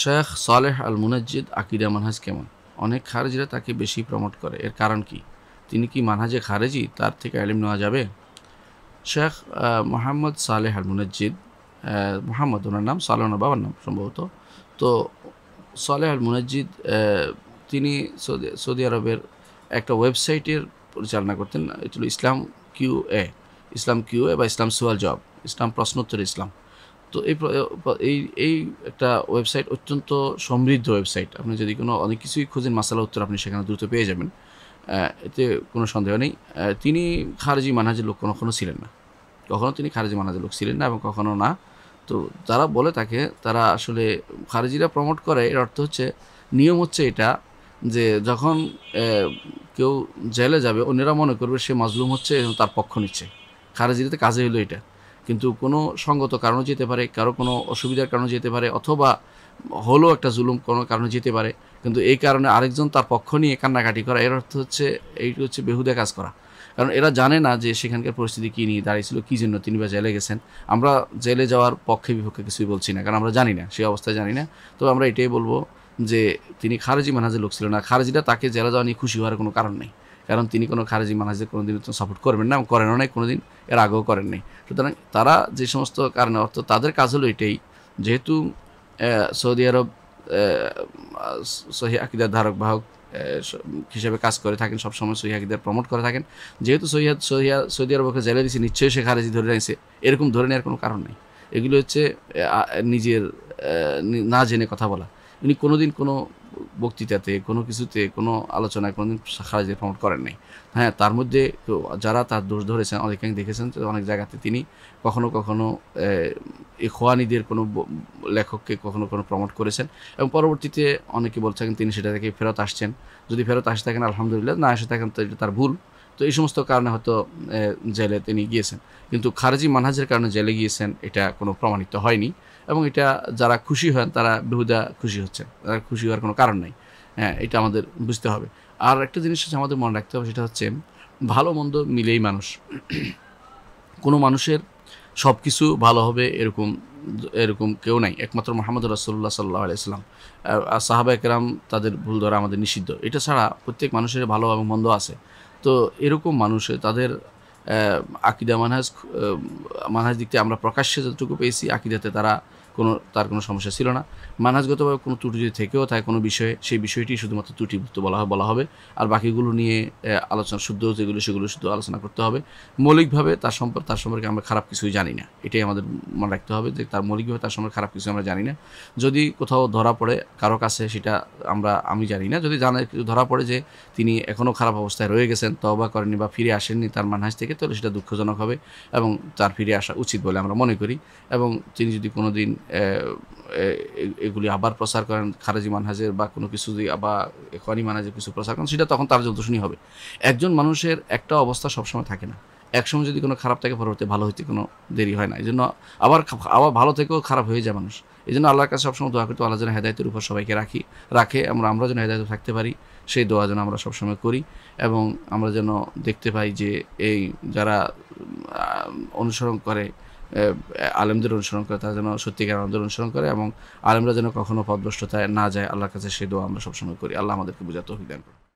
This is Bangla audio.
শেখ সালেহ আল মুনাজ্জিদ আকিদা মানহাজ কেমন? অনেক খারেজিরা তাকে বেশি প্রমোট করে, এর কারণ কি? তিনি কি মানহাজে খারেজি? তার থেকে ইলম নেওয়া যাবে? শেখ মোহাম্মদ সালেহ আল মুনাজ্জিদ, মোহাম্মদ ওনার নাম, সালেহ ওনার বাবার নাম সম্ভবত। তো সালেহ আল মুনাজ্জিদ তিনি সৌদি আরবের একটা ওয়েবসাইটের পরিচালনা করতেন। এটা হলো ইসলাম কিউ এ বা ইসলাম সোয়াল জবাব, ইসলাম প্রশ্নোত্তর ইসলাম। তো এই একটা ওয়েবসাইট অত্যন্ত সমৃদ্ধ ওয়েবসাইট। আপনি যদি কোনো অনেক কিছুই খোঁজেন মাসালা উত্তর আপনি সেখানে দ্রুত পেয়ে যাবেন, এতে কোনো সন্দেহ নেই। তিনি খারেজি মানহাজের লোক কখনো ছিলেন না, কখনো তিনি খারেজি মানহাজের লোক ছিলেন না এবং কখনো না। তো যারা বলে তাকে, তারা আসলে খারেজিরা প্রমোট করে, এর অর্থ হচ্ছে, নিয়ম হচ্ছে এটা যে যখন কেউ জেলে যাবে অন্যরা মনে করবে সে মাজলুম হচ্ছে এবং তার পক্ষ নিচ্ছে। খারেজিরাতে কাজে হলো এটা, কিন্তু কোনো সঙ্গত কারণে যেতে পারে, কারো কোনো অসুবিধার কারণে যেতে পারে, অথবা হলো একটা জুলুম কোনো কারণে যেতে পারে, কিন্তু এই কারণে আরেকজন তার পক্ষ নিয়ে কান্নাকাটি করা, এর অর্থ হচ্ছে এইটি হচ্ছে বেহুদা কাজ করা। কারণ এরা জানে না যে সেখানকার পরিস্থিতি কী নিয়ে দাঁড়িয়েছিল, কী জন্য তিনি বা জেলে গেছেন। আমরা জেলে যাওয়ার পক্ষে বিপক্ষে কিছুই বলছি না, কারণ আমরা জানি না, সেই অবস্থায় জানি না। তবে আমরা এটাই বলবো যে তিনি খারেজি মানহাজের লোক ছিল না। খারেজিরা তাকে জেলে যাওয়া নিয়ে খুশি হওয়ার কোনো কারণ নেই, কারণ তিনি কোনো খারেজি মানহাজের কোনো দিন সাপোর্ট করবেন না এবং করেনও নাই, কোনো দিন এর আগেও করেন নাই। সুতরাং তারা যে সমস্ত কারণে, অর্থ তাদের কাজ হলো এটাই, যেহেতু সৌদি আরব সহি আকিদার ধারক বাহক হিসেবে কাজ করে থাকেন, সবসময় সহি আকিদার প্রমোট করে থাকেন, যেহেতু সৌদি আরবকে জেলে দিয়েছে, নিশ্চয়ই সে খারেজি ধরে নিয়েছে, এরকম ধরে নেওয়ার কোনো কারণ নেই। এগুলো হচ্ছে নিজের না জেনে কথা বলা। উনি কোনোদিন কোনো বক্তৃতাতে, কোনো কিছুতে, কোনো আলোচনায় কোনোদিন খারেজি প্রমোট করেন নাই। হ্যাঁ, তার মধ্যে যারা তার দোষ ধরেছেন অনেকেই দেখেছেন অনেক জায়গাতে তিনি কখনো কখনো ইখওয়ানিদের কোনো লেখককে কখনো কোনো প্রমোট করেছেন এবং পরবর্তীতে অনেকে বলছেন তিনি সেটা থেকে ফেরত আসছেন। যদি ফেরত আসে থাকেন আলহামদুলিল্লাহ, না এসে থাকেন তো এটা তার ভুল। তো এই সমস্ত কারণে হয়তো জেলে তিনি গিয়েছেন, কিন্তু খারেজি মানহাজের কারণে জেলে গিয়েছেন এটা কোনো প্রমাণিত হয়নি। এবং এটা যারা খুশি হন তারা বেহুদা খুশি হচ্ছেন, তারা খুশি হওয়ার কোনো কারণ নেই। হ্যাঁ, এটা আমাদের বুঝতে হবে। আর একটা জিনিস হচ্ছে আমাদের মনে রাখতে হবে, সেটা হচ্ছে ভালো মন্দ মিলেই মানুষ। কোনো মানুষের সব কিছু ভালো হবে এরকম এরকম কেউ নাই, একমাত্র মোহাম্মদ রাসূলুল্লাহ সাল্লাল্লাহু আলাইহি ওয়াসাল্লাম। আর সাহাবা একরাম, তাদের ভুল ধরা আমাদের নিষিদ্ধ। এটা ছাড়া প্রত্যেক মানুষের ভালো এবং মন্দ আছে। তো এরকম মানুষে তাদের আকিদা মানহাজ দিক থেকে আমরা প্রকাশ্যে যতটুকু পেয়েছি, আকিদাতে তার কোনো সমস্যা ছিল না। মানহাজগতভাবে কোনো ত্রুটি যদি থেকেও থাকে কোনো বিষয়ে, সেই বিষয়টি শুধুমাত্র ত্রুটিযুক্ত বলা হবে, আর বাকিগুলো নিয়ে আলোচনা শুদ্ধ সেগুলো শুধু আলোচনা করতে হবে। মৌলিকভাবে তার সম্পর্কে আমরা খারাপ কিছুই জানি না, এটাই আমাদের মনে রাখতে হবে যে মৌলিকভাবে তার সম্পর্কে খারাপ কিছু আমরা জানি না। যদি কোথাও ধরা পড়ে কারো কাছে, সেটা আমি জানি না, যদি ধরা পড়ে যে তিনি এখনও খারাপ অবস্থায় রয়ে গেছেন, তওবা করেননি বা ফিরে আসেননি তার মানহাজ থেকে, তাহলে সেটা দুঃখজনক হবে এবং তার ফিরে আসা উচিত বলে আমরা মনে করি। এবং তিনি যদি কোনো দিন এগুলি আবার প্রচার করেন, খারেজি মানহাজের বা কোনো কিছু যদি আবার ইখওয়ানি মানহাজের কিছু প্রচার করেন, সেটা তখন তার যন্ত্রণী হবে। একজন মানুষের একটা অবস্থা সবসময় থাকে না, একসময় যদি কোনো খারাপ থাকে পরবর্তী ভালো হইতে কোনো দেরি হয় না। এই জন্য আবার ভালো থেকেও খারাপ হয়ে যায় মানুষ। এই জন্য আল্লাহর কাছে সবসময় দোয়া করতে, আল্লাহ যেন হেদায়েতের উপর সবাইকে রাখে, আমরা যেন হেদায়েতে থাকতে পারি, সেই দোয়া যেন আমরা সবসময় করি। এবং আমরা যেন দেখতে পাই যে এই যারা অনুসরণ করে, আলেমদের অনুসরণ করে, তারা যেন সত্যিকার আলেমদের অনুসরণ করে এবং আলেমরা যেন কখনো পথভ্রষ্টতায় না যায়। আল্লাহর কাছে সেই দোয়া আমরা সবসময় করি। আল্লাহ আমাদেরকে বুঝার তৌফিক দান করুন।